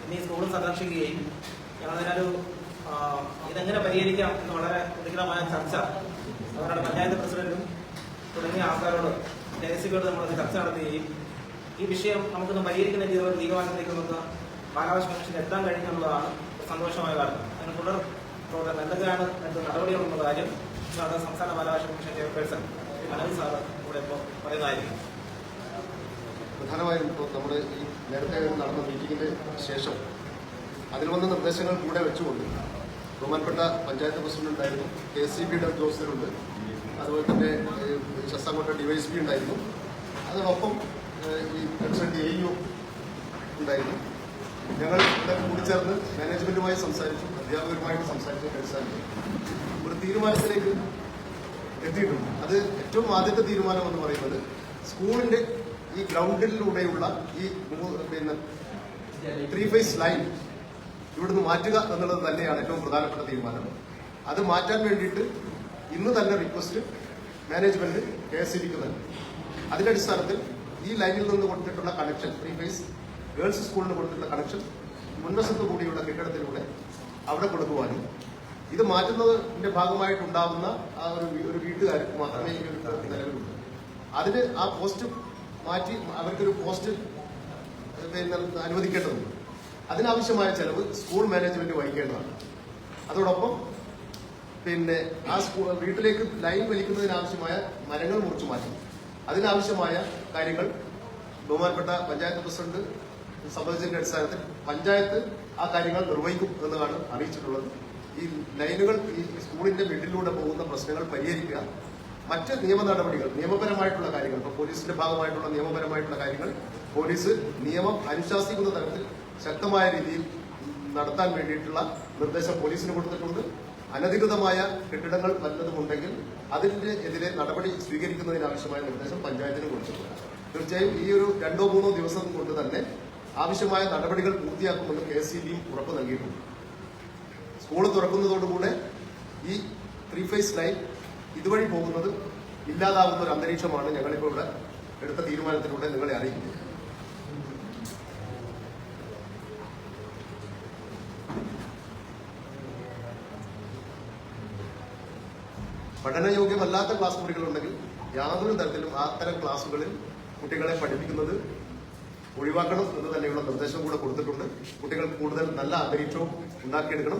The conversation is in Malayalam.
ഇനി സ്കൂളും സന്ദർശിക്കുകയും ഞങ്ങളതിനൊരു ഇതെങ്ങനെ പരിഹരിക്കാം എന്ന് വളരെ ഉദഗ്രമായ ചർച്ച അവരുടെ പഞ്ചായത്ത് പ്രസിഡന്റും തുടങ്ങിയ ആൾക്കാരോട് ദേശികളോട് നമ്മളത് ചർച്ച നടത്തുകയും ഈ വിഷയം നമുക്കൊന്ന് പരിഹരിക്കുന്ന രീതിയിലുള്ള തീരുമാനത്തിലേക്ക് നമുക്ക് ബാലാവകാശ കമ്മീഷൻ എത്താൻ കഴിഞ്ഞെന്നുള്ളതാണ് സന്തോഷമായ കാര്യം. അതിന് തുടർ പ്രവർത്തനം എന്തൊക്കെയാണ് നടപടികളുള്ള കാര്യം സംസ്ഥാന ബാലാവകാശ കമ്മീഷൻ ചെയർപേഴ്സൺ മനോജ് സാറ് ഇവിടെ ഇപ്പോൾ പറയുന്നതായിരിക്കും. പ്രധാനമായും ഇപ്പോൾ നമ്മുടെ ഈ നേരത്തെ നടന്ന മീറ്റിംഗിന് ശേഷം അതിൽ വന്ന നിർദ്ദേശങ്ങൾ കൂടെ വെച്ചുകൊണ്ട് ബഹുമാനപ്പെട്ട പഞ്ചായത്ത് പ്രസിഡന്റ് ഉണ്ടായിരുന്നു, KCBയുടെ ഉദ്യോഗസ്ഥരുണ്ട്, അതുപോലെ തന്നെ ശസ്താംകോട്ട DYSP ഉണ്ടായിരുന്നു, അതോടൊപ്പം ഈ കൺസൾട്ട് AEO ഉണ്ടായിരുന്നു. ഞങ്ങൾ ഇവിടെ കൂടിച്ചേർന്ന് മാനേജ്മെന്റുമായി സംസാരിച്ചു, അധ്യാപകരുമായിട്ട് സംസാരിച്ചതിന്റെ അടിസ്ഥാനത്തിൽ ഒരു തീരുമാനത്തിലേക്ക് എത്തിയിട്ടുണ്ട്. അത് ഏറ്റവും ആദ്യത്തെ തീരുമാനം എന്ന് പറയുന്നത് സ്കൂളിന്റെ ഈ ഗ്രൗണ്ടിലൂടെയുള്ള ഈ 3 ഫേസ് ലൈൻ ഇവിടുന്ന് മാറ്റുക എന്നുള്ളത് തന്നെയാണ് ഏറ്റവും പ്രധാനപ്പെട്ട തീരുമാനം. അത് മാറ്റാൻ വേണ്ടിയിട്ട് ഇന്ന് തന്നെ റിക്വസ്റ്റ് മാനേജ്മെന്റ് KSEBക്ക് നൽകി. അതിന്റെ അടിസ്ഥാനത്തിൽ ഈ ലൈനിൽ നിന്ന് കൊടുത്തിട്ടുള്ള കണക്ഷൻ 3 ഫേസ് ഗേൾസ് സ്കൂളിന് കൊടുത്തിട്ടുള്ള കണക്ഷൻ മുൻവശത്തു കൂടിയുള്ള കെട്ടിടത്തിലൂടെ അവിടെ കൊടുക്കുവാനും ഇത് മാറ്റുന്നതിന്റെ ഭാഗമായിട്ടുണ്ടാകുന്ന ആ ഒരു വീട്ടുകാർക്ക് മാത്രമേ ഈ നിലവിലുള്ളൂ. അതിന് ആ പോസ്റ്റ് മാറ്റി അവർക്കൊരു പോസ്റ്റ് അനുവദിക്കേണ്ടതുണ്ട്. അതിനാവശ്യമായ ചെലവ് സ്കൂൾ മാനേജ്മെന്റ് വഹിക്കേണ്ടതാണ്. അതോടൊപ്പം ആ വീട്ടിലേക്ക് ലൈൻ വലിക്കുന്നതിനാവശ്യമായ മരങ്ങൾ മുറിച്ചു മാറ്റും. അതിനാവശ്യമായ കാര്യങ്ങൾ ബഹുമാനപ്പെട്ട പഞ്ചായത്ത് പ്രസിഡന്റ് സംബന്ധിച്ചതിന്റെ അടിസ്ഥാനത്തിൽ പഞ്ചായത്ത് ആ കാര്യങ്ങൾ നിർവഹിക്കും എന്നതാണ് അറിയിച്ചിട്ടുള്ളത്. ഈ ലൈനുകൾ ഈ സ്കൂളിന്റെ മിഡിലൂടെ പോകുന്ന പ്രശ്നങ്ങൾ പരിഹരിക്കുക, മറ്റ് നിയമ നടപടികൾ, നിയമപരമായിട്ടുള്ള കാര്യങ്ങൾ, ഇപ്പോൾ പോലീസിന്റെ ഭാഗമായിട്ടുള്ള നിയമപരമായിട്ടുള്ള കാര്യങ്ങൾ പോലീസ് നിയമം അനുശാസിക്കുന്ന തരത്തിൽ ശക്തമായ രീതിയിൽ നടത്താൻ വേണ്ടിയിട്ടുള്ള നിർദ്ദേശം പോലീസിന് കൊടുത്തിട്ടുണ്ട്. അനധികൃതമായ കെട്ടിടങ്ങൾ വല്ലതുമുണ്ടെങ്കിൽ അതിന്റെ എതിരെ നടപടി സ്വീകരിക്കുന്നതിനാവശ്യമായ നിർദ്ദേശം പഞ്ചായത്തിന് കൊടുത്തിട്ടുണ്ട്. തീർച്ചയായും ഈ ഒരു 2-3 ദിവസം കൊണ്ട് തന്നെ ആവശ്യമായ നടപടികൾ പൂർത്തിയാക്കുമെന്ന് KSEBയും ഉറപ്പ് നൽകിയിട്ടുണ്ട്. സ്കൂൾ തുറക്കുന്നതോടുകൂടെ ഈ 3 ഫേസ് ലൈൻ ഇതുവഴി പോകുന്നത് ഇല്ലാതാവുന്ന ഒരു അന്തരീക്ഷമാണ് ഞങ്ങളിപ്പോൾ ഇവിടെ എടുത്ത തീരുമാനത്തിലൂടെ നിങ്ങളെ അറിയിക്കുന്നത്. പഠനയോഗ്യമല്ലാത്ത ക്ലാസ് മുറികളുണ്ടെങ്കിൽ യാതൊരു തരത്തിലും അത്തരം ക്ലാസുകളിൽ കുട്ടികളെ പഠിപ്പിക്കുന്നത് ഒഴിവാക്കണം എന്ന് തന്നെയുള്ള നിർദ്ദേശം കൂടെ കൊടുത്തിട്ടുണ്ട്. കുട്ടികൾക്ക് കൂടുതൽ നല്ല അന്തരീക്ഷവും ഉണ്ടാക്കിയെടുക്കണം.